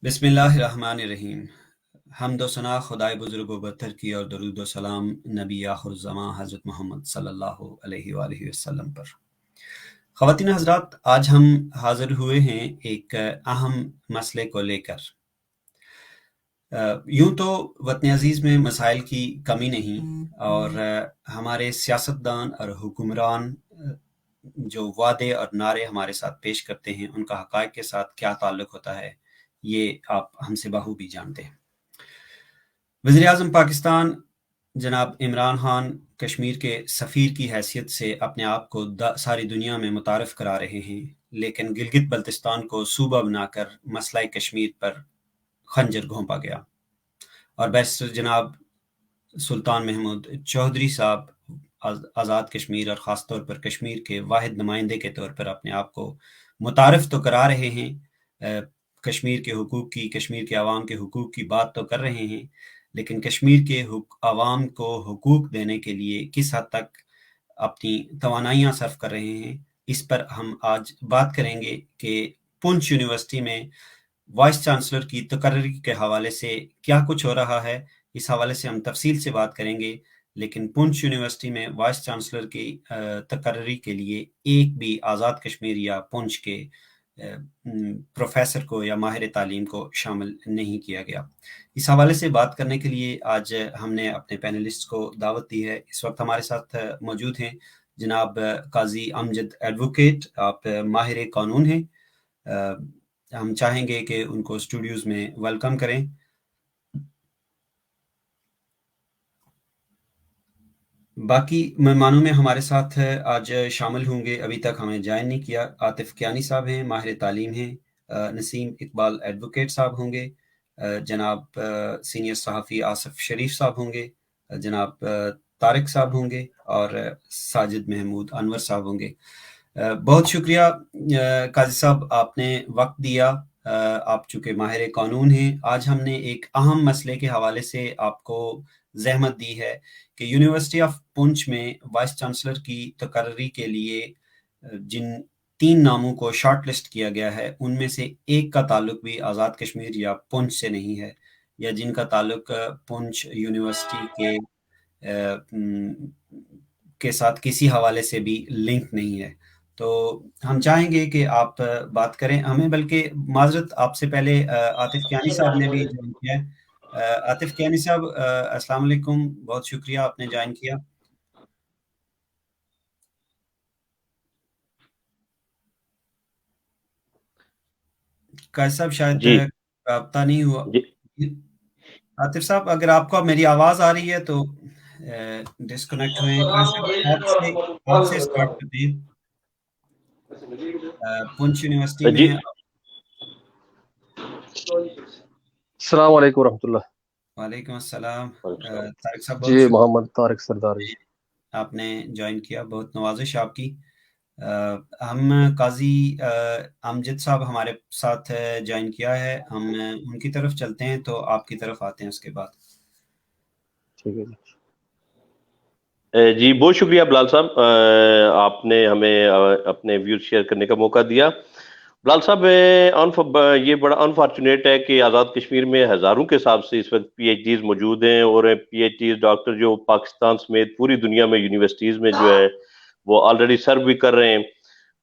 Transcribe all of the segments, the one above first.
بسم اللہ الرحمن الرحیم۔ حمد و ثنا خدائے بزرگ و برتر کی اور درود و سلام نبی آخر الزماں حضرت محمد صلی اللہ علیہ وآلہ وسلم پر۔ خواتین حضرات، آج ہم حاضر ہوئے ہیں ایک اہم مسئلے کو لے کر۔ یوں تو وطن عزیز میں مسائل کی کمی نہیں، اور ہمارے سیاستدان اور حکمران جو وعدے اور نعرے ہمارے ساتھ پیش کرتے ہیں ان کا حقائق کے ساتھ کیا تعلق ہوتا ہے یہ آپ ہم سے بخوبی جانتے ہیں۔ وزیر اعظم پاکستان جناب عمران خان کشمیر کے سفیر کی حیثیت سے اپنے آپ کو ساری دنیا میں متعارف کرا رہے ہیں، لیکن گلگت بلتستان کو صوبہ بنا کر مسئلہ کشمیر پر خنجر گھونپا گیا، اور بیرسٹر جناب سلطان محمود چودھری صاحب آزاد کشمیر اور خاص طور پر کشمیر کے واحد نمائندے کے طور پر اپنے آپ کو متعارف تو کرا رہے ہیں، کشمیر کے حقوق کی، کشمیر کے عوام کے حقوق کی بات تو کر رہے ہیں، لیکن کشمیر کے عوام کو حقوق دینے کے لیے کس حد تک اپنی توانائیاں صرف کر رہے ہیں، اس پر ہم آج بات کریں گے کہ پونچھ یونیورسٹی میں وائس چانسلر کی تقرری کے حوالے سے کیا کچھ ہو رہا ہے۔ اس حوالے سے ہم تفصیل سے بات کریں گے، لیکن پونچھ یونیورسٹی میں وائس چانسلر کی تقرری کے لیے ایک بھی آزاد کشمیر یا پونچھ کے پروفیسر کو یا ماہر تعلیم کو شامل نہیں کیا گیا۔ اس حوالے سے بات کرنے کے لیے آج ہم نے اپنے پینلسٹ کو دعوت دی ہے۔ اس وقت ہمارے ساتھ موجود ہیں جناب قاضی امجد ایڈوکیٹ، آپ ماہر قانون ہیں، ہم چاہیں گے کہ ان کو اسٹوڈیوز میں ویلکم کریں۔ باقی مہمانوں میں ہمارے ساتھ آج شامل ہوں گے، ابھی تک ہمیں جوائن نہیں کیا، عاطف کیانی صاحب ہیں، ماہر تعلیم ہیں، نسیم اقبال ایڈوکیٹ صاحب ہوں گے، جناب سینئر صحافی آصف شریف صاحب ہوں گے، جناب طارق صاحب ہوں گے، اور ساجد محمود انور صاحب ہوں گے۔ بہت شکریہ قاضی صاحب، آپ نے وقت دیا، آپ چونکہ ماہر قانون ہیں۔ آج ہم نے ایک اہم مسئلے کے حوالے سے آپ کو زحمت دی ہے کہ یونیورسٹی آف پونچھ میں وائس چانسلر کی تقرری کے لیے جن 3 ناموں کو شارٹ لسٹ کیا گیا ہے ان میں سے ایک کا تعلق بھی آزاد کشمیر یا پونچھ سے نہیں ہے، یا جن کا تعلق پونچھ یونیورسٹی کے ساتھ کسی حوالے سے بھی لنک نہیں ہے۔ تو ہم چاہیں گے کہ آپ بات کریں، ہمیں بلکہ معذرت آپ سے پہلے عاطف کیانی صاحب نے بھی جوائن کیا ہے۔ عاطف کیانی صاحب السلام علیکم، بہت شکریہ آپ نے جوائن کیا۔ قاضی صاحب شاید جی رابطہ نہیں ہوا۔ جی عاطف صاحب اگر آپ کو میری آواز آ رہی ہے تو ڈسکنیکٹ ہوئے، قاضی صاحب آپ سے اسٹارٹ کرتے ہیں۔ پونچھ یونیورسٹی جی میں السلام علیکم ورحمۃ اللہ۔ وعلیکم السلام۔ طارق صاحب جی بہت شکریہ محمد طارق سردار جی، آپ نے جوائن کیا، بہت نوازش آپ کی۔ ہم قاضی امجد صاحب ہمارے ساتھ جوائن کیا ہے، ہم ان کی طرف چلتے ہیں تو آپ کی طرف آتے ہیں اس کے بعد۔ ٹھیک ہے جی بہت شکریہ بلال صاحب، آپ نے ہمیں اپنے ویوز شیئر کرنے کا موقع دیا۔ بلال صاحب یہ بڑا انفارچونیٹ ہے کہ آزاد کشمیر میں ہزاروں کے حساب سے اس وقت پی ایچ ڈیز موجود ہیں، اور پی ایچ ڈیز ڈاکٹر جو پاکستان سمیت پوری دنیا میں یونیورسٹیز میں جو ہے وہ آلریڈی سرو بھی کر رہے ہیں۔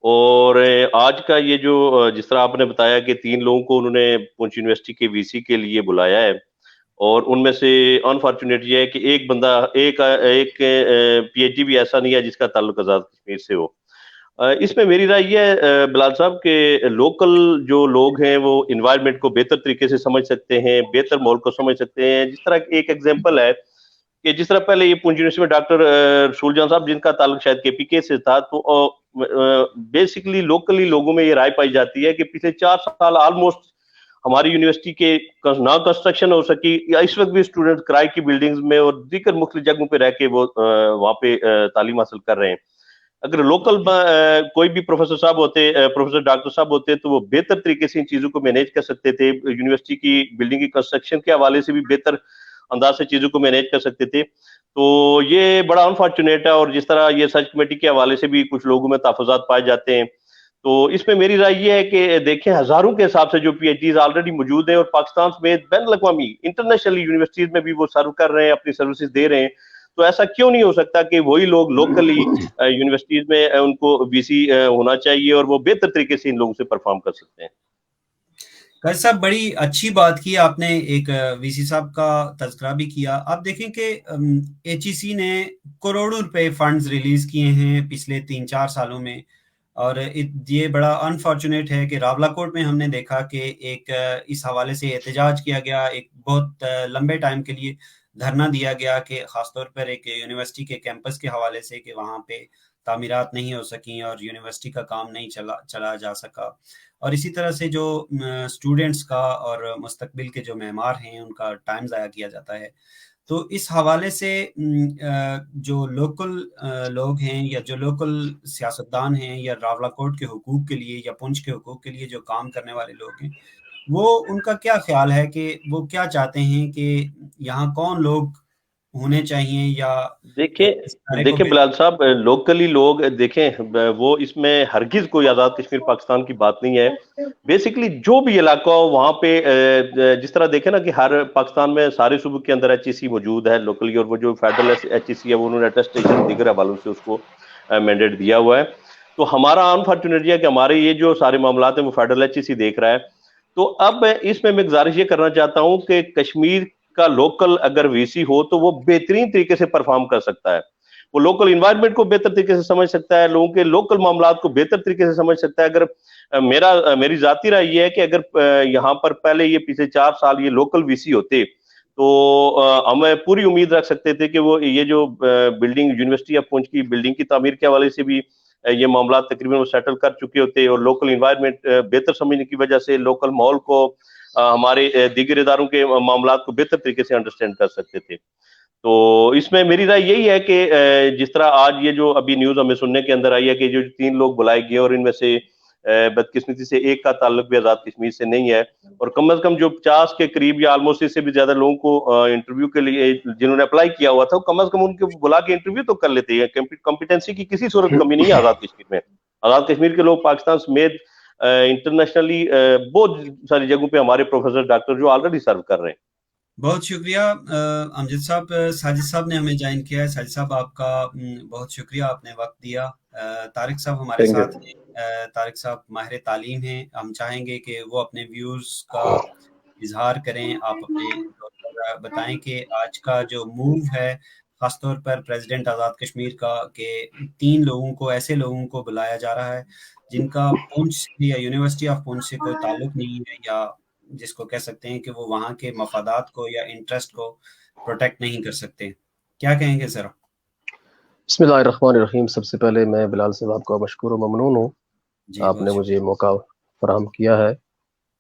اور آج کا یہ جو جس طرح آپ نے بتایا کہ 3 لوگوں کو انہوں نے پونچھ یونیورسٹی کے وی سی کے لیے بلایا ہے، اور ان میں سے انفارچونیٹ یہ ہے کہ ایک بندہ ایک پی ایچ ڈی بھی ایسا نہیں ہے جس کا تعلق آزاد کشمیر سے ہو۔ اس میں میری رائے یہ ہے بلال صاحب کہ لوکل جو لوگ ہیں وہ انوائرمنٹ کو بہتر طریقے سے سمجھ سکتے ہیں، بہتر ماحول کو سمجھ سکتے ہیں۔ جس طرح ایک ایگزامپل ہے کہ جس طرح پہلے یہ پونچھ یونیورسٹی میں ڈاکٹر رسول جان صاحب جن کا تعلق شاید کے پی کے سے تھا، تو بیسیکلی لوکلی لوگوں میں یہ رائے پائی جاتی ہے کہ پچھلے 4 سال آلموسٹ ہماری یونیورسٹی کے نہ کنسٹرکشن ہو سکی، یا اس وقت بھی اسٹوڈنٹ کرائے کی بلڈنگز میں اور دیگر مختلف جگہوں پہ رہ کے وہ وہاں پہ تعلیم حاصل کر رہے ہیں۔ اگر لوکل کوئی بھی پروفیسر صاحب ہوتے، پروفیسر ڈاکٹر صاحب ہوتے، تو وہ بہتر طریقے سے ان چیزوں کو مینیج کر سکتے تھے، یونیورسٹی کی بلڈنگ کی کنسٹرکشن کے حوالے سے بھی بہتر انداز سے چیزوں کو مینیج کر سکتے تھے۔ تو یہ بڑا انفارچونیٹ ہے، اور جس طرح یہ سرچ کمیٹی کے حوالے سے بھی کچھ لوگوں میں تحفظات پائے جاتے ہیں، تو اس میں میری رائے یہ ہے کہ دیکھیں ہزاروں کے حساب سے جو پی ایچ ڈیز آلریڈی موجود ہیں اور پاکستان سمیت بین الاقوامی انٹرنیشنل یونیورسٹیز میں بھی وہ سرو کر رہے ہیں، اپنی سروسز دے رہے ہیں، تو ایسا کیوں نہیں ہو سکتا کہ وہی لوگ لوکلی یونیورسٹیز میں ان کو وی سی ہونا چاہیے اور وہ بہتر طریقے سے ان لوگوں سے پرفارم کر سکتے ہیں۔ قاضی صاحب بڑی اچھی بات کی آپ نے، ایک وی سی صاحب کا تذکرہ بھی کیا۔ آپ دیکھیں کہ ایچ ای سی نے کروڑوں روپے فنڈز ریلیز کیے ہیں پچھلے 3-4 سالوں میں، اور یہ بڑا انفارچونیٹ ہے کہ راولا کوٹ میں ہم نے دیکھا کہ ایک اس حوالے سے احتجاج کیا گیا، ایک بہت لمبے ٹائم کے لیے دھرنا دیا گیا کہ خاص طور پر ایک یونیورسٹی کے کیمپس کے حوالے سے کہ وہاں پہ تعمیرات نہیں ہو سکیں اور یونیورسٹی کا کام نہیں چلا جا سکا، اور اسی طرح سے جو اسٹوڈنٹس کا اور مستقبل کے جو معمار ہیں ان کا ٹائم ضائع کیا جاتا ہے۔ تو اس حوالے سے جو لوکل لوگ ہیں یا جو لوکل سیاستدان ہیں یا راولا کوٹ کے حقوق کے لیے یا پنچ کے حقوق کے لیے جو کام کرنے والے لوگ ہیں، وہ ان کا کیا خیال ہے کہ وہ کیا چاہتے ہیں کہ یہاں کون لوگ ہونے چاہیے یا دیکھیں اس ادارے کو دیکھیں بلال صاحب، لوکلی لوگ دیکھیں وہ اس میں ہرگز کوئی آزاد کشمیر پاکستان کی بات نہیں ہے۔ بیسیکلی جو بھی علاقہ ہو وہاں پہ جس طرح دیکھیں نا کہ ہر پاکستان میں سارے صوبوں کے اندر ایچ ای سی موجود ہے لوکلی، اور وہ جو فیڈرل ایچ ای سی ہے وہ انہوں نے اٹیسٹیشن دیگر حوالوں سے اس کو مینڈیٹ دیا ہوا ہے۔ تو ہمارا انفارچونیٹ ہے کہ ہمارے یہ جو سارے معاملات ہیں وہ فیڈرل ایچ ای سی دیکھ رہا ہے۔ تو اب اس میں گزارش یہ کرنا چاہتا ہوں کہ کشمیر کا لوکل اگر وی سی ہو تو وہ بہترین طریقے سے پرفارم کر سکتا ہے، وہ لوکل انوائرمنٹ کو بہتر طریقے سے سمجھ سکتا ہے، لوگوں کے لوکل معاملات کو بہتر طریقے سے سمجھ سکتا ہے۔ اگر میری ذاتی رائے یہ ہے کہ اگر یہاں پر پہلے یہ پچھلے 4 سال یہ لوکل وی سی ہوتے تو ہمیں پوری امید رکھ سکتے تھے کہ وہ یہ جو بلڈنگ یونیورسٹی آف پونچھ کی بلڈنگ کی تعمیر کے حوالے سے بھی یہ معاملات تقریباً وہ سیٹل کر چکے ہوتے، اور لوکل انوائرمنٹ بہتر سمجھنے کی وجہ سے لوکل ماحول کو ہمارے دیگر اداروں کے معاملات کو بہتر طریقے سے انڈرسٹینڈ کر سکتے تھے۔ تو اس میں میری رائے یہی ہے کہ جس طرح آج یہ جو ابھی نیوز ہمیں سننے کے اندر آئی ہے کہ جو 3 لوگ بلائے گئے اور ان میں سے بدقسمتی سے ایک کا تعلق بھی آزاد کشمیر سے نہیں ہے، اور کم از کم جو 50 کے قریب یا آلموسٹ اس سے بھی زیادہ لوگوں کو انٹرویو کے لیے جنہوں نے اپلائی کیا ہوا تھا، کم از کم ان کو بلا کے انٹرویو تو کر لیتے ہیں۔ کمپیٹنسی کی کسی صورت کمی نہیں ہے آزاد کشمیر میں۔ آزاد کشمیر کے لوگ پاکستان سمیت انٹرنیشنلی بہت ساری جگہوں پہ ہمارے پروفیسر ڈاکٹر جو آلریڈی سرو کر رہے ہیں۔ بہت شکریہ امجد صاحب۔ ساجد صاحب نے ہمیں جوائن کیا ہے۔ ساجد صاحب آپ کا بہت شکریہ، آپ نے وقت دیا۔ طارق صاحب ہمارے ساتھ ہیں۔ طارق صاحب ماہر تعلیم ہیں، ہم چاہیں گے کہ وہ اپنے ویوز کا اظہار کریں۔ آپ اپنے طور پر بتائیں کہ آج کا جو موو ہے خاص طور پر پریزیڈنٹ آزاد کشمیر کا، کہ 3 لوگوں کو، ایسے لوگوں کو بلایا جا رہا ہے جن کا پونچھ سے یا یونیورسٹی آف پونچھ سے کوئی تعلق نہیں ہے، یا جس کو کہہ سکتے ہیں کہ وہ وہاں کے مفادات کو یا انٹرسٹ کو پروٹیکٹ نہیں کر سکتے۔ کیا کہیں گے ذرا؟ بسم اللہ الرحمن الرحیم۔ سب سے پہلے میں بلال صاحب کا مشکور و ممنون ہوں، آپ نے مجھے موقع فراہم کیا ہے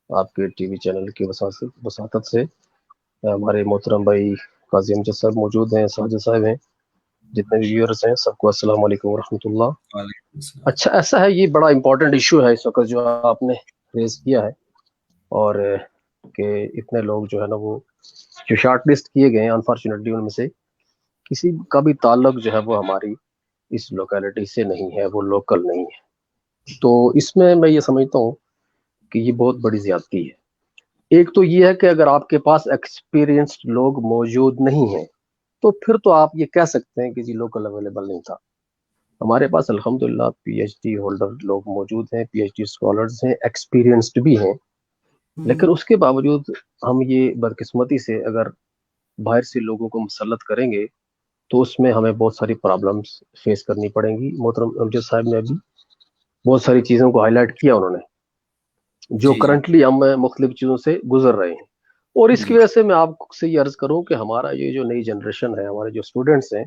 آپ کے ٹی وی چینل کی وساطت سے۔ ہمارے محترم بھائی قاضی امجد صاحب موجود ہیں، ساجد صاحب ہیں، جتنے بھی ویورز ہیں سب کو السلام علیکم ورحمۃ اللہ۔ اچھا، ایسا ہے، یہ بڑا امپورٹنٹ ایشو ہے اس وقت جو آپ نے ریز کیا ہے، اور کہ اتنے لوگ جو ہے نا وہ جو شارٹ لسٹ کیے گئے ہیں، انفارچونیٹلی ان میں سے کسی کا بھی تعلق جو ہے وہ ہماری اس لوکیلٹی سے نہیں ہے، وہ لوکل نہیں ہے۔ تو اس میں یہ سمجھتا ہوں کہ یہ بہت بڑی زیادتی ہے۔ ایک تو یہ ہے کہ اگر آپ کے پاس ایکسپیرینسڈ لوگ موجود نہیں ہیں تو پھر تو آپ یہ کہہ سکتے ہیں کہ جی لوکل اویلیبل نہیں تھا۔ ہمارے پاس الحمدللہ پی ایچ ڈی ہولڈر لوگ موجود ہیں، پی ایچ ڈی اسکالرز ہیں، ایکسپیرینسڈ بھی ہیں، لیکن اس کے باوجود ہم یہ بدقسمتی سے اگر باہر سے لوگوں کو مسلط کریں گے تو اس میں ہمیں بہت ساری پرابلمز فیس کرنی پڑیں گی۔ محترم امجد صاحب نے ابھی بہت ساری چیزوں کو ہائی لائٹ کیا انہوں نے، جو کرنٹلی ہم مختلف چیزوں سے گزر رہے ہیں، اور اس کی وجہ سے میں آپ سے یہ عرض کروں کہ ہمارا یہ جو نئی جنریشن ہے، ہمارے جو اسٹوڈنٹس ہیں،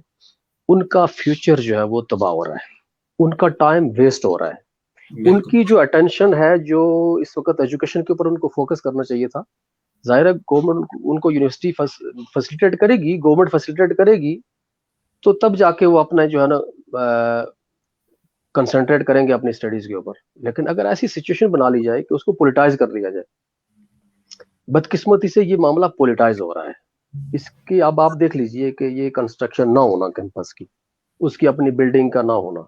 ان کا فیوچر جو ہے وہ تباہ ہو رہا ہے، ان کا ٹائم ویسٹ ہو رہا ہے، ان کی جو اٹینشن ہے جو اس وقت ایجوکیشن کے اوپر ان کو فوکس کرنا چاہیے تھا، ظاہر ہے گورنمنٹ ان کو یونیورسٹی فیسیلیٹیٹ کرے گی، گورنمنٹ فیسیلیٹیٹ کرے گی، تو تب جا کے وہ اپنا جو ہے نا کنسنٹریٹ کریں گے اپنی اسٹڈیز کے اوپر۔ لیکن اگر ایسی سچویشن بنا لی جائے کہ اس کو پولیٹائز کر لیا جائے، بدقسمتی سے یہ معاملہ پولیٹائز ہو رہا ہے۔ اس کی اب آپ دیکھ لیجئے کہ یہ کنسٹرکشن نہ ہونا کیمپس کی، اس کی اپنی بلڈنگ کا نہ ہونا،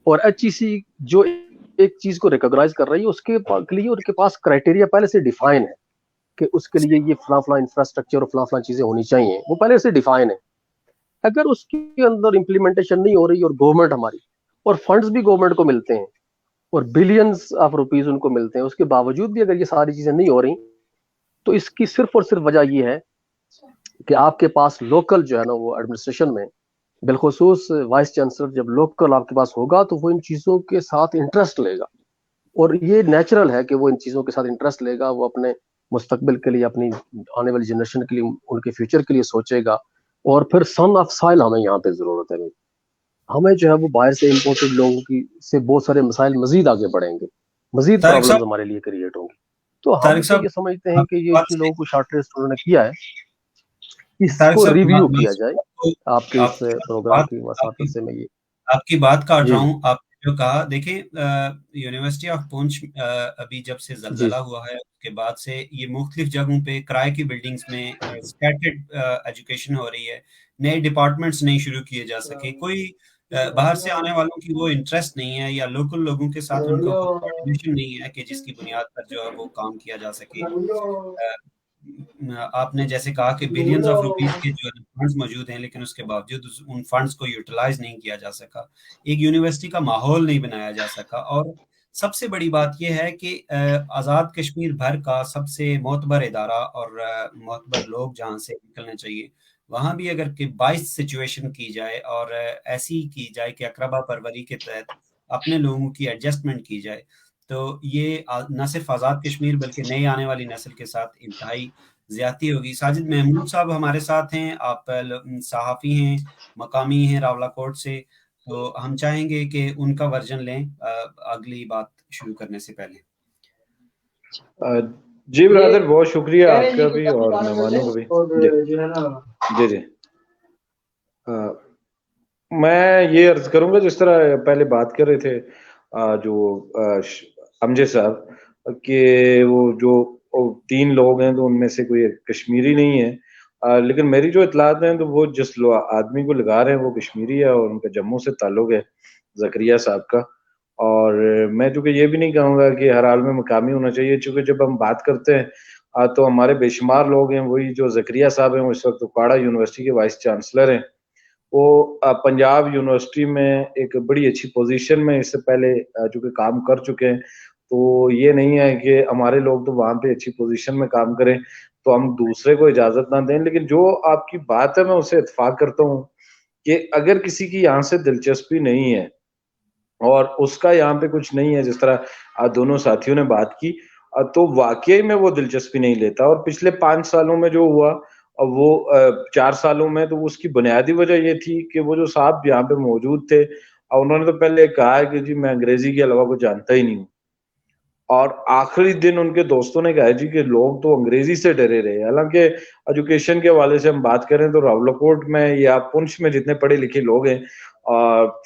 اور ایچ ای سی جو ایک چیز کو ریکگنائز کر رہی ہے، اس کے لیے ان کے پاس کرائٹیریا پہلے سے ڈیفائن ہے کہ اس کے لیے یہ فلاں فلاں انفراسٹرکچر اور فلاں فلاں چیزیں ہونی چاہیے، وہ پہلے سے ڈیفائن ہے. اگر اس کے اندر امپلیمنٹیشن نہیں ہو رہی اور گورنمنٹ ہماری، اور فنڈز بھی گورنمنٹ کو ملتے ہیں اور بلینز آف روپیز ان کو ملتے ہیں، اس کے باوجود بھی اگر یہ ساری چیزیں نہیں ہو رہی تو اس کی صرف اور صرف وجہ یہ ہے کہ آپ کے پاس لوکل جو ہے نا وہ ایڈمنسٹریشن میں، بالخصوص وائس چانسلر جب لوکل آپ کے پاس ہوگا تو وہ ان چیزوں کے ساتھ انٹرسٹ لے گا، اور یہ نیچرل ہے کہ وہ ان چیزوں کے ساتھ انٹرسٹ لے گا، وہ اپنے مستقبل کے لیے، اپنی آنے والی جنریشن کے لیے، ان کے فیوچر کے لیے سوچے گا. اور پھر سن آف سائل ہمیں یہاں پہ ضرورت ہے. ہمیں جو ہے وہ باہر سے امپورٹڈ لوگوں کی سے بہت سارے مسائل مزید آگے بڑھیں گے، مزید طارق پرابلمز صاحب، ہمارے لیے کریٹ ہوں گی. تو ہم تو یہ سمجھتے ہیں آپ کہ کی یہ بات جو سے لوگوں کو شارٹ لسٹ انہوں نے کیا ہے، اس طارق کو صاحب ریویو کیا جائے. آپ کے اس آپ کی پروگرام بات کی وساطت سے میں یہ آپ کی بات کاٹ جی رہا جی ہوں. آپ نے جو کہا، دیکھیں یونیورسٹی آف پونچھ ابھی جب سے جی زلزلہ ہوا ہے اس کے بعد سے یہ مختلف جگہوں پہ کرائے کی بلڈنگز میں اسکیٹرڈ ایجوکیشن ہو رہی ہے. نئے ڈپارٹمنٹس نہیں شروع کیے جا سکے، کوئی باہر سے آنے والوں کی وہ انٹرسٹ نہیں ہے، یا لوکل لوگوں کے ساتھ ان کا وہ کوآرڈینیشن نہیں ہے کہ جس کی بنیاد پر جو ہے وہ کام کیا جا سکے. آپ نے جیسے کہا کہ بلینز آف روپیز کے جو فنڈز موجود ہیں، لیکن اس کے باوجود ان فنڈز کو یوٹیلائز نہیں کیا جا سکا، ایک یونیورسٹی کا ماحول نہیں بنایا جا سکا. اور سب سے بڑی بات یہ ہے کہ آزاد کشمیر بھر کا سب سے معتبر ادارہ اور معتبر لوگ جہاں سے نکلنے چاہیے، وہاں بھی اگر کہ باعث سچویشن کی جائے اور ایسی کی جائے کہ اقربا پروری کے تحت اپنے لوگوں کی ایڈجسٹمنٹ کی جائے، تو یہ نہ صرف آزاد کشمیر بلکہ نئی آنے والی نسل کے ساتھ انتہائی زیادتی ہوگی. ساجد محمود صاحب ہمارے ساتھ ہیں، آپ صحافی ہیں، مقامی ہیں راولہ کوٹ سے، تو ہم چاہیں گے کہ ان کا ورژن لیں اگلی بات شروع کرنے سے پہلے. جی برادر، بہت شکریہ آپ کا بھی اور مہمانوں کا بھی. جی جی میں یہ عرض کروں گا، جس طرح پہلے بات کر رہے تھے جو امجد صاحب، کہ وہ جو 3 لوگ ہیں تو ان میں سے کوئی کشمیری نہیں ہے، لیکن میری جو اطلاعات ہیں تو وہ جس آدمی کو لگا رہے ہیں وہ کشمیری ہے اور ان کا جموں سے تعلق ہے، زکریا صاحب کا. اور میں چونکہ یہ بھی نہیں کہوں گا کہ ہر حال میں مقامی ہونا چاہیے، چونکہ جب ہم بات کرتے ہیں تو ہمارے بے شمار لوگ ہیں، وہی جو زکریا صاحب ہیں وہ اس وقت اکاڑا یونیورسٹی کے وائس چانسلر ہیں. وہ پنجاب یونیورسٹی میں ایک بڑی اچھی پوزیشن میں اس سے پہلے چونکہ کام کر چکے ہیں، تو یہ نہیں ہے کہ ہمارے لوگ تو وہاں پہ اچھی پوزیشن میں کام کریں تو ہم دوسرے کو اجازت نہ دیں. لیکن جو آپ کی بات ہے میں اسے اتفاق کرتا ہوں کہ اگر کسی کی یہاں سے دلچسپی نہیں ہے اور اس کا یہاں پہ کچھ نہیں ہے، جس طرح دونوں ساتھیوں نے بات کی، تو واقعی میں وہ دلچسپی نہیں لیتا. اور پچھلے 5 سالوں میں جو ہوا، وہ 4 سالوں میں، تو اس کی بنیادی وجہ یہ تھی کہ وہ جو صاحب یہاں پہ موجود تھے، انہوں نے تو پہلے کہا ہے کہ جی میں انگریزی کے علاوہ کچھ جانتا ہی نہیں ہوں، اور آخری دن ان کے دوستوں نے کہا جی کہ لوگ تو انگریزی سے ڈرے رہے. حالانکہ ایجوکیشن کے حوالے سے ہم بات کریں تو راولکوٹ میں یا پنچ میں جتنے پڑھے لکھے لوگ ہیں،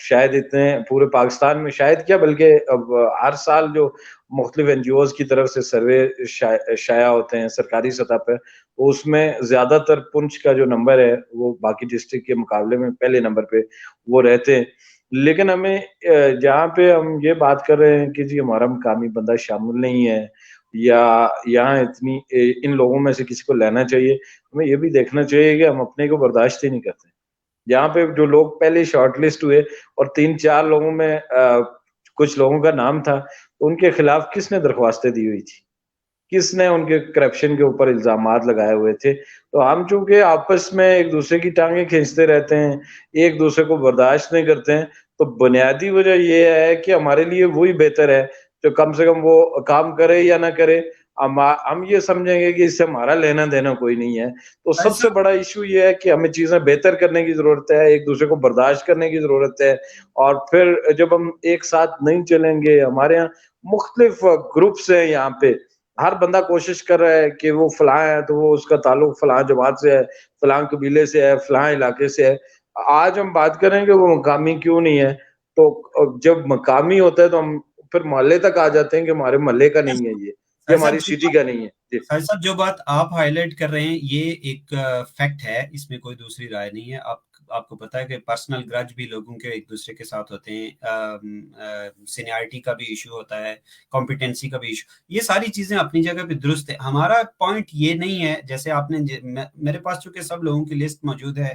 شاید اتنے پورے پاکستان میں شاید کیا بلکہ ہر سال جو مختلف این جی اوز کی طرف سے سروے شائع ہوتے ہیں سرکاری سطح پہ، اس میں زیادہ تر پنچ کا جو نمبر ہے وہ باقی ڈسٹرکٹ کے مقابلے میں پہلے نمبر پہ وہ رہتے ہیں. لیکن ہمیں جہاں پہ ہم یہ بات کر رہے ہیں کہ جی ہمارا مقامی بندہ شامل نہیں ہے یا یہاں اتنی ان لوگوں میں سے کسی کو لینا چاہیے، ہمیں یہ بھی دیکھنا چاہیے کہ ہم اپنے کو برداشت ہی نہیں کرتے. یہاں پہ جو لوگ پہلے شارٹ لسٹ ہوئے اور 3-4 لوگوں میں کچھ لوگوں کا نام تھا، تو ان کے خلاف کس نے درخواستیں دی ہوئی تھی، کس نے ان کے کرپشن کے اوپر الزامات لگائے ہوئے تھے؟ تو ہم چونکہ آپس میں ایک دوسرے کی ٹانگیں کھینچتے رہتے ہیں، ایک دوسرے کو برداشت نہیں کرتے ہیں، تو بنیادی وجہ یہ ہے کہ ہمارے لیے وہی بہتر ہے جو کم سے کم وہ کام کرے یا نہ کرے، ہم یہ سمجھیں گے کہ اس سے ہمارا لینا دینا کوئی نہیں ہے. تو سب سے بڑا ایشو یہ ہے کہ ہمیں چیزیں بہتر کرنے کی ضرورت ہے، ایک دوسرے کو برداشت کرنے کی ضرورت ہے. اور پھر جب ہم ایک ساتھ نہیں چلیں گے، ہمارے یہاں مختلف گروپس ہیں، یہاں پہ ہر بندہ کوشش کر رہا ہے کہ وہ فلاں ہے تو وہ اس کا تعلق فلاں جماعت سے ہے، فلاں قبیلے سے ہے، فلاں علاقے سے ہے. آج ہم بات کریں کہ وہ مقامی کیوں نہیں ہے، تو جب مقامی ہوتا ہے تو ہم پھر محلے تک آ جاتے ہیں کہ ہمارے محلے کا نہیں ہے، یہ ہماری سٹی کا نہیں ہے. صاحب جو بات آپ ہائی لائٹ کر رہے ہیں یہ ایک فیکٹ ہے، اس میں کوئی دوسری رائے نہیں ہے. آپ آپ کو پتا ہے کہ پرسنل گرج بھی لوگوں کے ایک دوسرے کے ساتھ ہوتے ہیں، سینیارٹی کا بھی ایشو ہوتا ہے، کمپیٹنسی کا بھی ایشو، یہ ساری چیزیں اپنی جگہ پہ درست ہے. ہمارا پوائنٹ یہ نہیں ہے، جیسے آپ نے میرے پاس چونکہ سب لوگوں کی لسٹ موجود ہے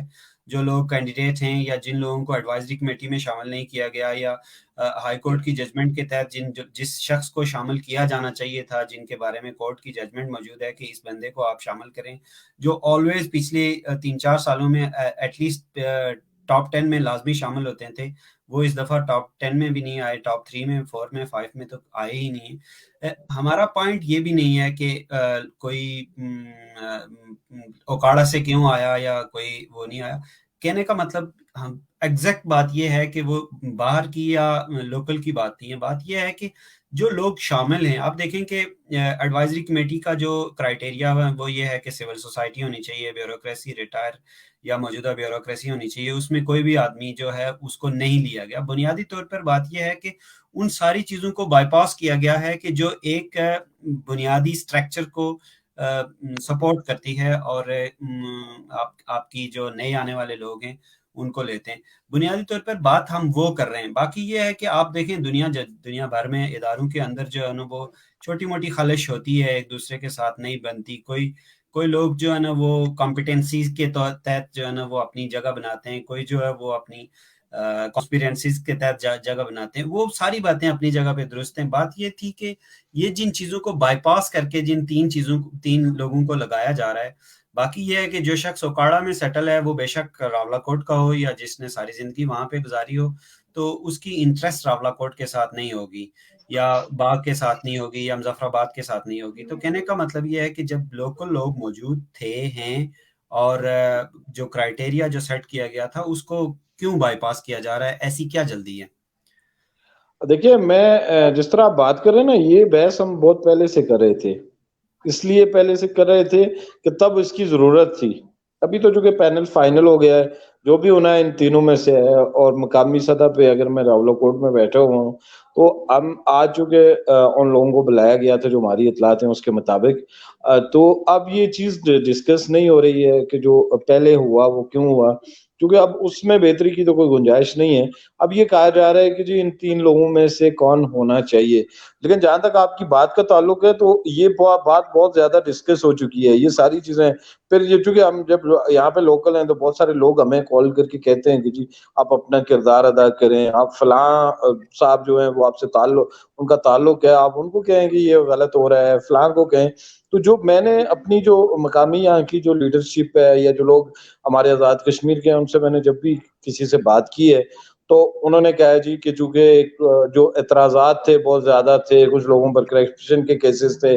جو لوگ کینڈیڈیٹ ہیں یا جن لوگوں کو ایڈوائزری کمیٹی میں شامل نہیں کیا گیا، یا ہائی کورٹ کی ججمنٹ کے تحت جس شخص کو شامل کیا جانا چاہیے تھا، جن کے بارے میں کورٹ کی ججمنٹ موجود ہے کہ اس بندے کو آپ شامل کریں، جو آلویز پچھلے 3-4 سالوں میں ایٹ لیسٹ ٹاپ 10 میں لازمی شامل ہوتے تھے، وہ اس دفعہ ٹاپ 10 میں بھی نہیں آئے، ٹاپ 3 میں، 4 میں، 5 میں تو آئے ہی نہیں. ہمارا پوائنٹ یہ بھی نہیں ہے کہ کوئی اوکاڑا سے کیوں آیا یا کوئی وہ نہیں آیا. کہنے کا مطلب ہم ایگزیکٹ بات یہ ہے کہ وہ باہر کی یا لوکل کی بات نہیں ہے، بات یہ ہے کہ جو لوگ شامل ہیں. آپ دیکھیں کہ ایڈوائزری کمیٹی کا جو کرائٹیریا ہے وہ یہ ہے کہ سول سوسائٹی ہونی چاہیے، بیوروکریسی ریٹائر یا موجودہ بیوروکریسی ہونی چاہیے، اس میں کوئی بھی آدمی جو ہے اس کو نہیں لیا گیا. بنیادی طور پر بات یہ ہے کہ ان ساری چیزوں کو بائی پاس کیا گیا ہے کہ جو ایک بنیادی سٹرکچر کو سپورٹ کرتی ہے اور آپ کی جو نئے آنے والے لوگ ہیں ان کو لیتے ہیں. بنیادی طور پر بات ہم وہ کر رہے ہیں. باقی یہ ہے کہ آپ دیکھیں دنیا بھر میں اداروں کے اندر جو ہے نا وہ چھوٹی موٹی خلش ہوتی ہے، ایک دوسرے کے ساتھ نہیں بنتی. کوئی لوگ جو ہے نا وہ کمپیٹنسیز کے تحت جو ہے نا وہ اپنی جگہ بناتے ہیں، کوئی جو ہے وہ اپنی کانسپیرنسیز کے تحت جگہ بناتے ہیں. وہ ساری باتیں اپنی جگہ پہ درست ہیں. بات یہ تھی کہ یہ جن چیزوں کو بائی پاس کر کے جن تین لوگوں کو لگایا جا رہا ہے، باقی یہ ہے کہ جو شخص اوکاڑا میں سیٹل ہے وہ بے شک راولا کوٹ کا ہو یا جس نے ساری زندگی وہاں پہ گزاری ہو، تو اس کی انٹرسٹ راولا کوٹ کے ساتھ نہیں ہوگی یا باغ کے ساتھ نہیں ہوگی یا مظفر آباد کے ساتھ نہیں ہوگی. تو کہنے کا مطلب یہ ہے کہ جب لوکل لوگ موجود ہیں اور جو کرائٹیریا جو سیٹ کیا گیا تھا اس کو کیوں بائی پاس کیا جا رہا ہے؟ ایسی کیا جلدی ہے؟ دیکھیے، میں جس طرح آپ بات کر رہے ہیں نا، یہ بحث ہم بہت پہلے سے کر رہے تھے. اس لیے پہلے سے کر رہے تھے کہ تب اس کی ضرورت تھی. ابھی تو چونکہ پینل فائنل ہو گیا ہے، جو بھی ہونا ہے ان تینوں میں سے ہے. اور مقامی سطح پہ اگر میں راولا کوٹ میں بیٹھا ہوا ہوں تو ہم آج چونکہ ان لوگوں کو بلایا گیا تھا جو ہماری اطلاعات ہیں اس کے مطابق، تو اب یہ چیز ڈسکس نہیں ہو رہی ہے کہ جو پہلے ہوا وہ کیوں ہوا، کیونکہ اب اس میں بہتری کی تو کوئی گنجائش نہیں ہے. اب یہ کہا جا رہا ہے کہ جی ان تین لوگوں میں سے کون ہونا چاہیے. لیکن جہاں تک آپ کی بات کا تعلق ہے تو یہ بات بہت زیادہ ڈسکس ہو چکی ہے، یہ ساری چیزیں. پھر یہ چونکہ ہم جب یہاں پہ لوکل ہیں تو بہت سارے لوگ ہمیں کال کر کے کہتے ہیں کہ جی آپ اپنا کردار ادا کریں، آپ فلاں صاحب جو ہیں وہ آپ سے ان کا تعلق ہے، آپ ان کو کہیں کہ یہ غلط ہو رہا ہے، فلاں کو کہیں. تو جو میں نے اپنی جو مقامی یہاں کی جو لیڈرشپ ہے یا جو لوگ ہمارے آزاد کشمیر کے ہیں ان سے میں نے جب بھی کسی سے بات کی ہے تو انہوں نے کہا جی کہ چونکہ جو اعتراضات تھے بہت زیادہ تھے، کچھ لوگوں پر کرپشن کے کیسز تھے،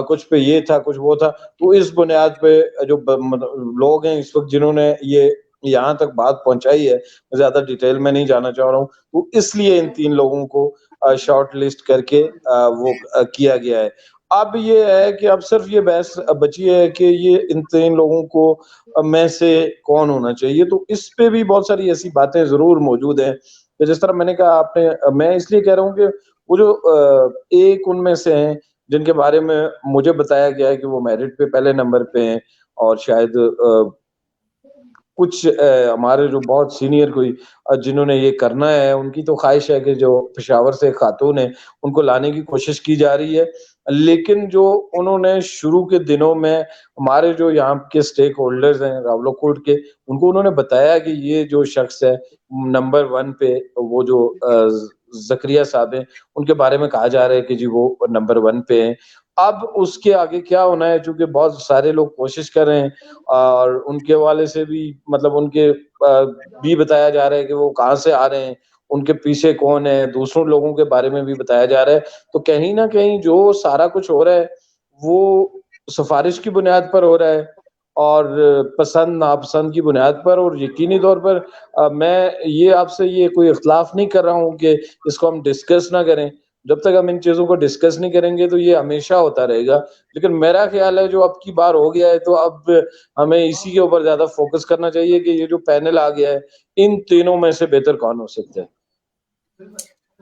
کچھ پہ یہ تھا کچھ وہ تھا، تو اس بنیاد پہ جو لوگ ہیں اس وقت جنہوں نے یہ یہاں تک بات پہنچائی ہے، زیادہ ڈیٹیل میں نہیں جانا چاہ رہا ہوں، تو اس لیے ان تین لوگوں کو شارٹ لسٹ کر کے وہ کیا گیا ہے. اب یہ ہے کہ اب صرف یہ بحث بچی ہے کہ یہ ان تین لوگوں کو میں سے کون ہونا چاہیے. تو اس پہ بھی بہت ساری ایسی باتیں ضرور موجود ہیں کہ جس طرح میں نے کہا میں اس لیے کہہ رہا ہوں کہ وہ جو ایک ان میں سے ہیں جن کے بارے میں مجھے بتایا گیا ہے کہ وہ میرٹ پہ پہلے نمبر پہ ہیں، اور شاید کچھ ہمارے جو بہت سینئر کوئی جنہوں نے یہ کرنا ہے ان کی تو خواہش ہے کہ جو پشاور سے خاتون ہیں ان کو لانے کی کوشش کی جا رہی ہے. لیکن جو انہوں نے شروع کے دنوں میں ہمارے جو یہاں کے سٹیک ہولڈرز ہیں راولا کوٹ کے، ان کو انہوں نے بتایا کہ یہ جو شخص ہے نمبر 1 پہ، وہ جو زکریا صاحب ہیں، ان کے بارے میں کہا جا رہا ہے کہ جی وہ نمبر 1 پہ ہیں. اب اس کے آگے کیا ہونا ہے، چونکہ بہت سارے لوگ کوشش کر رہے ہیں اور ان کے والے سے بھی مطلب ان کے بھی بتایا جا رہا ہے کہ وہ کہاں سے آ رہے ہیں، ان کے پیچھے کون ہے، دوسروں لوگوں کے بارے میں بھی بتایا جا رہا ہے. تو کہیں نہ کہیں جو سارا کچھ ہو رہا ہے وہ سفارش کی بنیاد پر ہو رہا ہے اور پسند ناپسند کی بنیاد پر. اور یقینی طور پر میں یہ آپ سے یہ کوئی اختلاف نہیں کر رہا ہوں کہ اس کو ہم ڈسکس نہ کریں. جب تک ہم ان چیزوں کو ڈسکس نہیں کریں گے تو یہ ہمیشہ ہوتا رہے گا. لیکن میرا خیال ہے جو اب کی بار ہو گیا ہے تو اب ہمیں اسی کے اوپر زیادہ فوکس کرنا چاہیے کہ یہ جو پینل آ گیا ہے ان تینوں میں سے بہتر کون ہو سکتا ہے.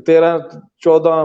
13, 14,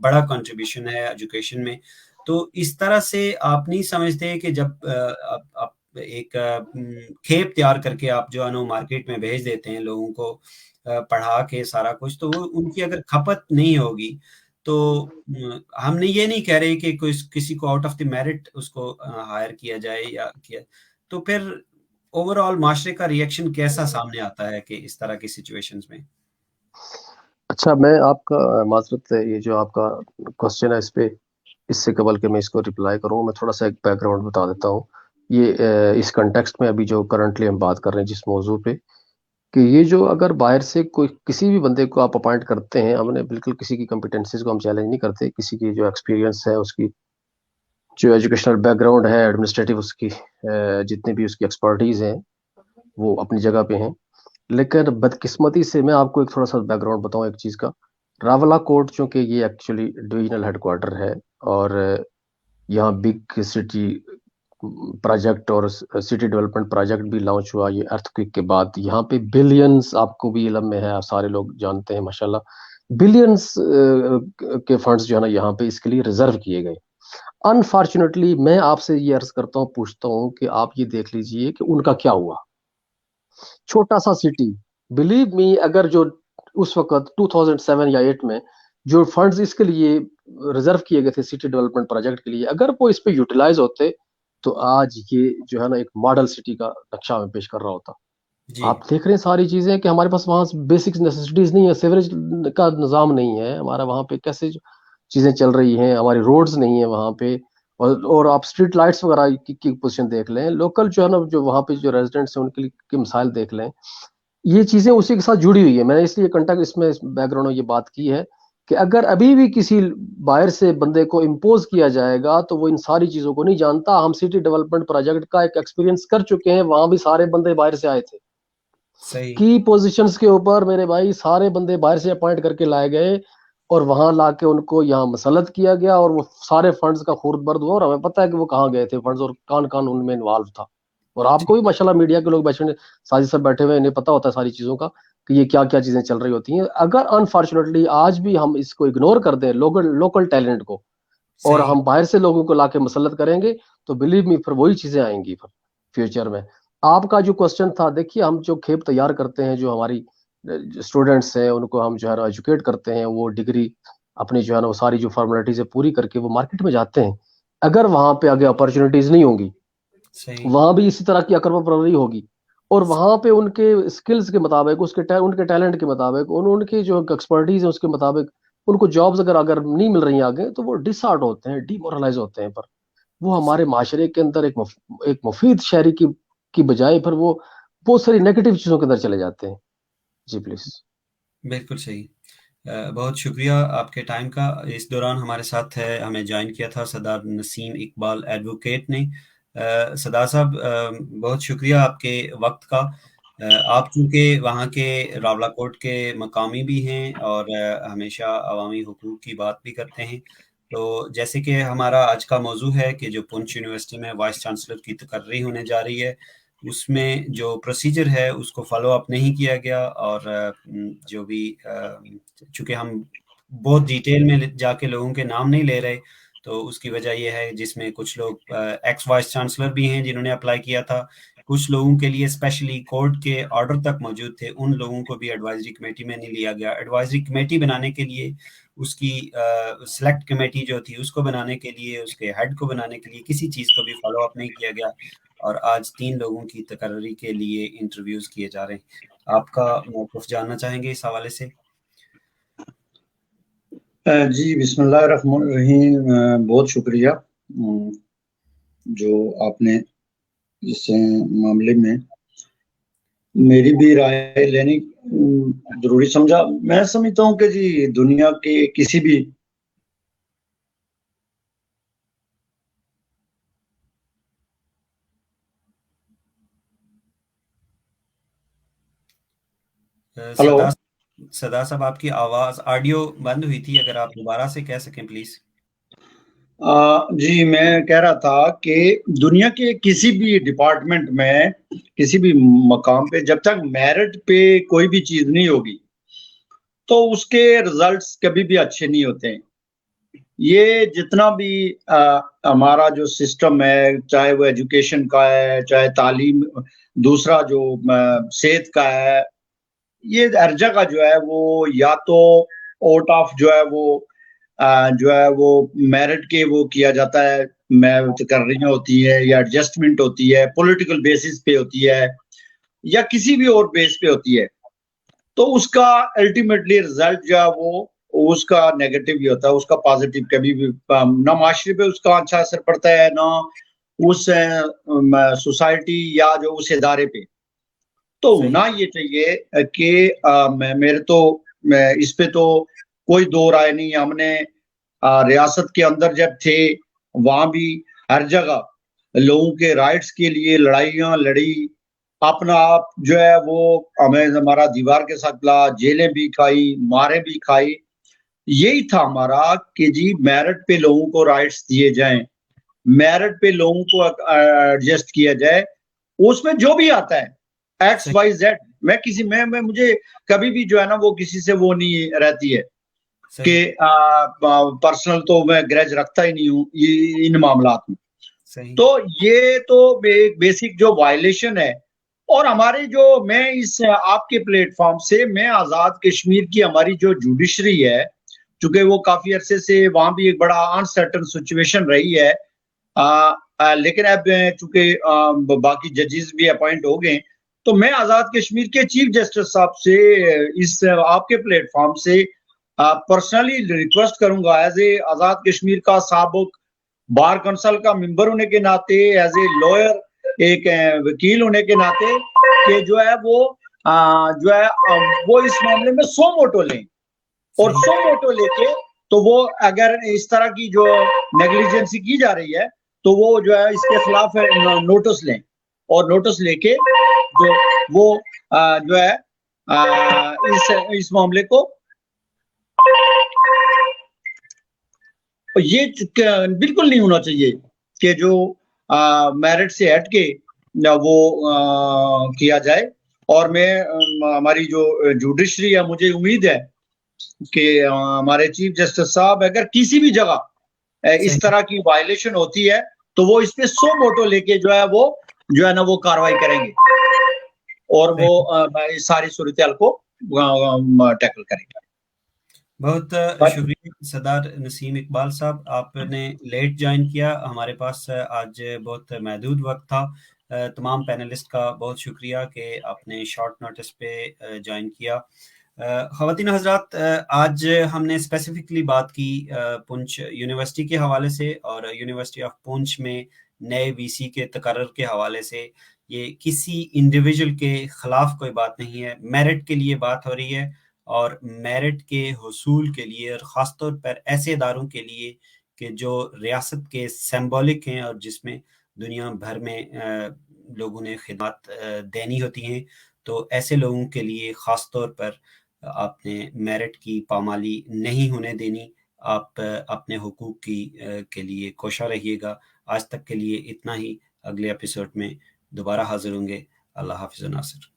بڑا کنٹریبیوشن ہے ایجوکیشن میں، تو اس طرح سے آپ نہیں سمجھتے کہ جب آپ ایک کھیپ تیار کر کے آپ جو ہے نا مارکیٹ میں بھیج دیتے ہیں لوگوں کو پڑھا کے سارا کچھ، تو وہ ان کی اگر کھپت نہیں ہوگی تو ہم نے یہ نہیں کہہ رہے کہ کسی کو آؤٹ آف دی میرٹ اس کو ہائر کیا جائے یا کیا، تو پھر اوور آل معاشرے کا ریئیکشن کیسا سامنے آتا ہے کہ اس طرح کی سچویشنز میں؟ اچھا، میں آپ کا معذرت ہے، یہ جو آپ کا کوشچن ہے اس سے قبل کہ میں اس کو رپلائی کروں، میں تھوڑا سا ایک بیک گراؤنڈ بتا دیتا ہوں. یہ اس کنٹیکسٹ میں ابھی جو کرنٹلی ہم بات کر رہے ہیں جس موضوع پہ، کہ یہ جو اگر باہر سے کوئی کسی بھی بندے کو آپ اپوائنٹ کرتے ہیں، ہم نے بالکل کسی کی کمپیٹنسیز کو ہم چیلنج نہیں کرتے، کسی کی جو ایکسپیرینس ہے، اس کی جو ایجوکیشنل بیک گراؤنڈ ہے، ایڈمنسٹریٹو اس کی جتنی بھی اس کی ایکسپرٹیز ہیں وہ اپنی جگہ پہ ہیں. لیکن بدقسمتی سے میں آپ کو ایک تھوڑا سا بیک گراؤنڈ بتاؤں ایک چیز کا. راولا کوٹ چونکہ یہ ایکچولی ڈویژنل ہیڈ کوارٹر ہے، اور یہاں بگ سٹی پروجیکٹ اور سٹی ڈیولپمنٹ پروجیکٹ بھی لانچ ہوا یہ ارتھ کوئک کے بعد. یہاں پہ بلینز، آپ کو بھی علم میں ہے، سارے لوگ جانتے ہیں ماشاءاللہ، بلینز کے فنڈز جو ہے نا یہاں پہ اس کے لیے ریزرو کیے گئے. انفارچونیٹلی میں آپ سے یہ عرض کرتا ہوں، پوچھتا ہوں کہ آپ یہ دیکھ لیجئے کہ ان کا کیا ہوا. چھوٹا سا سٹی، بلیو می، اگر جو اس وقت 2007 یا 8 میں جو فنڈز اس کے لیے ریزرو کیے گئے تھے سٹی ڈیولپمنٹ پروجیکٹ کے لیے، اگر وہ اس پہ یوٹیلائز ہوتے تو آج یہ جو ہے نا ایک ماڈل سٹی کا نقشہ میں پیش کر رہا ہوتا. آپ دیکھ رہے ہیں ساری چیزیں کہ ہمارے پاس وہاں بیسک نیسیسٹیز نہیں ہے، سیوریج کا نظام نہیں ہے ہمارا وہاں پہ، کیسے چیزیں چل رہی ہیں، ہماری روڈز نہیں ہیں وہاں پہ، اور آپ اسٹریٹ لائٹس وغیرہ کی پوزیشن دیکھ لیں، لوکل جو ہے نا جو وہاں پہ جو ریزیڈنٹس ہیں ان کے لیے کی مسائل دیکھ لیں. یہ چیزیں اسی کے ساتھ جڑی ہوئی ہیں. میں نے اس لیے کنٹیکٹ اس میں بیک گراؤنڈ میں یہ بات کی ہے کہ اگر ابھی بھی کسی باہر سے بندے کو امپوز کیا جائے گا تو وہ ان ساری چیزوں کو نہیں جانتا. ہم سٹی ڈیولپمنٹ پروجیکٹ کا ایک ایکسپیرینس کر چکے ہیں، وہاں بھی سارے بندے باہر سے آئے تھے. کی پوزیشنز کے اوپر میرے بھائی سارے بندے باہر سے اپوائنٹ کر کے لائے گئے، اور وہاں لا کے ان کو یہاں مسلط کیا گیا، اور وہ سارے فنڈز کا خورد برد ہوا، اور ہمیں پتہ ہے کہ وہ کہاں گئے تھے فنڈز اور کون کون ان میں انوالو تھا. اور آپ کو بھی ماشاءاللہ میڈیا کے لوگ سازی سب بیٹھے ہوئے، انہیں پتہ ہوتا ہے ساری چیزوں کا کہ یہ کیا کیا چیزیں چل رہی ہوتی ہیں. اگر انفارچونیٹلی آج بھی ہم اس کو اگنور کر دیں لوکل ٹیلنٹ کو، اور ہم باہر سے لوگوں کو لا کے مسلط کریں گے، تو بلیو می پھر وہی چیزیں آئیں گی پھر فیوچر میں. آپ کا جو کوسچن تھا، دیکھیے ہم جو کھیپ تیار کرتے ہیں، جو ہماری اسٹوڈنٹس ہیں ان کو ہم جو ہے نا ایجوکیٹ کرتے ہیں، وہ ڈگری اپنی جو ہے نا وہ ساری جو فارمیلٹیز پوری کر کے وہ مارکیٹ میں جاتے ہیں. اگر وہاں پہ آگے اپرچونیٹیز نہیں ہوں گی، وہاں بھی اسی طرح کی اکرم پروری ہوگی، اور وہاں پہ ان کے اسکلز کے مطابق، ان کے ٹیلنٹ کے مطابق، ان کی جو ایکسپرٹیز ہے اس کے مطابق ان کو جابز اگر نہیں مل رہی ہیں آگے، تو وہ ڈس ہارٹ ہوتے ہیں، ڈی مورلائز ہوتے ہیں. پر وہ ہمارے معاشرے کے اندر ایک مفید شہری کی بجائے پھر وہ بہت ساری نیگیٹو چیزوں کے اندر چلے جاتے ہیں. جی پلیز. بالکل صحیح. بہت شکریہ آپ کے ٹائم کا. اس دوران ہمارے ساتھ ہمیں جوائن کیا تھا سردار نسیم اقبال ایڈوکیٹ نے. سردار صاحب بہت شکریہ آپ کے وقت کا. آپ چونکہ وہاں کے راولا کوٹ کے مقامی بھی ہیں اور ہمیشہ عوامی حقوق کی بات بھی کرتے ہیں، تو جیسے کہ ہمارا آج کا موضوع ہے کہ جو پونچھ یونیورسٹی میں وائس چانسلر کی تقرری ہونے جا رہی ہے، اس میں جو پروسیجر ہے اس کو فالو اپ نہیں کیا گیا، اور جو بھی چونکہ ہم بہت ڈیٹیل میں جا کے لوگوں کے نام نہیں لے رہے، تو اس کی وجہ یہ ہے جس میں کچھ لوگ ایکس وائس چانسلر بھی ہیں جنہوں نے اپلائی کیا تھا، کچھ لوگوں کے لیے اسپیشلی کورٹ کے آرڈر تک موجود تھے، ان لوگوں کو بھی ایڈوائزری کمیٹی میں نہیں لیا گیا. ایڈوائزری کمیٹی بنانے کے لیے اس کی سلیکٹ کمیٹی جو تھی اس کو بنانے کے لیے، اس کے ہیڈ کو بنانے کے لیے کسی چیز کو بھی فالو اپ نہیں کیا گیا، اور آج 3 لوگوں کی تقرری کے لیے انٹرویوز کیے جا رہے ہیں. آپ کا موقف جاننا چاہیں گے اس حوالے سے؟ جی بسم اللہ الرحمن الرحیم. بہت شکریہ جو آپ نے اس معاملے میں میری بھی رائے لینے ضروری سمجھا. میں سمجھتا ہوں کہ جی دنیا کے کسی بھی سردار صاحب آپ کی آواز آڈیو بند ہوئی تھی، اگر آپ دوبارہ سے کہہ سکیں پلیز. جی میں کہہ رہا تھا کہ دنیا کے کسی بھی ڈپارٹمنٹ میں، کسی بھی مقام پہ، جب تک میرٹ پہ کوئی بھی چیز نہیں ہوگی تو اس کے رزلٹس کبھی بھی اچھے نہیں ہوتے ہیں. یہ جتنا بھی ہمارا جو سسٹم ہے، چاہے وہ ایجوکیشن کا ہے، چاہے تعلیم، دوسرا جو صحت کا ہے، یہ ہر جگہ جو ہے وہ یا تو آؤٹ آف جو ہے وہ میرٹ کے وہ کیا جاتا ہے، تقرریاں ہوتی ہے یا ایڈجسٹمنٹ ہوتی ہے، پولیٹیکل بیسس پہ ہوتی ہے یا کسی بھی اور بیس پہ ہوتی ہے. تو اس کا الٹیمیٹلی رزلٹ جو ہے وہ اس کا نیگیٹو ہی ہوتا ہے، اس کا پازیٹیو کبھی بھی نہ معاشرے پہ اس کا اچھا اثر پڑتا ہے، نہ اس سوسائٹی یا جو اس ادارے پہ. تو ہونا یہ چاہیے کہ میرے تو اس پہ تو کوئی دو رائے نہیں. ہم نے ریاست کے اندر جب تھے وہاں بھی ہر جگہ لوگوں کے رائٹس کے لیے لڑائیاں لڑی، اپنا آپ جو ہے وہ ہمیں ہمارا دیوار کے ساتھ لا، جیلیں بھی کھائی، مارے بھی کھائی. یہی تھا ہمارا کہ جی میرٹ پہ لوگوں کو رائٹس دیے جائیں، میرٹ پہ لوگوں کو ایڈجسٹ کیا جائے. اس میں جو بھی آتا ہے ایکس وائی زیڈ، میں مجھے کبھی بھی جو ہے نا وہ کسی سے وہ نہیں رہتی ہے کہ پرسنل تو میں گریج رکھتا ہی نہیں ہوں ان معاملات میں. تو یہ تو بیسک جو وائلیشن ہے. اور ہمارے جو میں اس آپ کے پلیٹ فارم سے میں آزاد کشمیر کی ہماری جو جوڈیشری ہے، چونکہ وہ کافی عرصے سے وہاں بھی ایک بڑا انسرٹن سچویشن رہی ہے، لیکن اب چونکہ باقی ججز بھی اپوائنٹ ہو گئے، تو میں آزاد کشمیر کے چیف جسٹس صاحب سے اس آپ کے پلیٹ فارم سے پرسنلی ریکویسٹ کروں گا، ایز اے آزاد کشمیر کا سابق بار کونسل کا ممبر ہونے کے ناطے، ایز اے لوئر، ایک وکیل ہونے کے ناطے، کہ جو ہے وہ اس معاملے میں 100 موٹو لیں، اور 100 موٹو لے کے تو وہ اگر اس طرح کی جو نیگلیجنسی کی جا رہی ہے تو وہ جو ہے اس کے خلاف نوٹس لیں، اور نوٹس لے کے وہ جو ہے اس معاملے کو یہ بالکل نہیں ہونا چاہیے کہ جو میرٹ سے ہٹ کے وہ کیا جائے. اور میں ہماری جو جوڈیشری ہے، مجھے امید ہے کہ ہمارے چیف جسٹس صاحب اگر کسی بھی جگہ اس طرح کی وائلیشن ہوتی ہے تو وہ اس پہ 100 موٹو لے کے جو ہے نا وہ کاروائی کریں گے اور وہ ساری صورتحال کو ٹیکل کریں گے. بہت شکریہ سردار نسیم اقبال صاحب، آپ نے لیٹ جوائن کیا، ہمارے پاس آج بہت محدود وقت تھا. تمام پینلسٹ کا بہت شکریہ کہ آپ نے شارٹ نوٹس پہ جوائن کیا. خواتین حضرات، آج ہم نے اسپیسیفکلی بات کی پونچھ یونیورسٹی کے حوالے سے اور یونیورسٹی آف پونچھ میں نئے وی سی کے تقرر کے حوالے سے. یہ کسی انڈیویجول کے خلاف کوئی بات نہیں ہے، میرٹ کے لیے بات ہو رہی ہے، اور میرٹ کے حصول کے لیے، اور خاص طور پر ایسے اداروں کے لیے کہ جو ریاست کے سمبولک ہیں اور جس میں دنیا بھر میں لوگوں نے خدمات دینی ہوتی ہیں. تو ایسے لوگوں کے لیے خاص طور پر آپ نے میرٹ کی پامالی نہیں ہونے دینی. آپ اپنے حقوق کے لیے کوشاں رہیے گا. آج تک کے لیے اتنا ہی. اگلے ایپیسوڈ میں دوبارہ حاضر ہوں گے. اللہ حافظ و ناصر.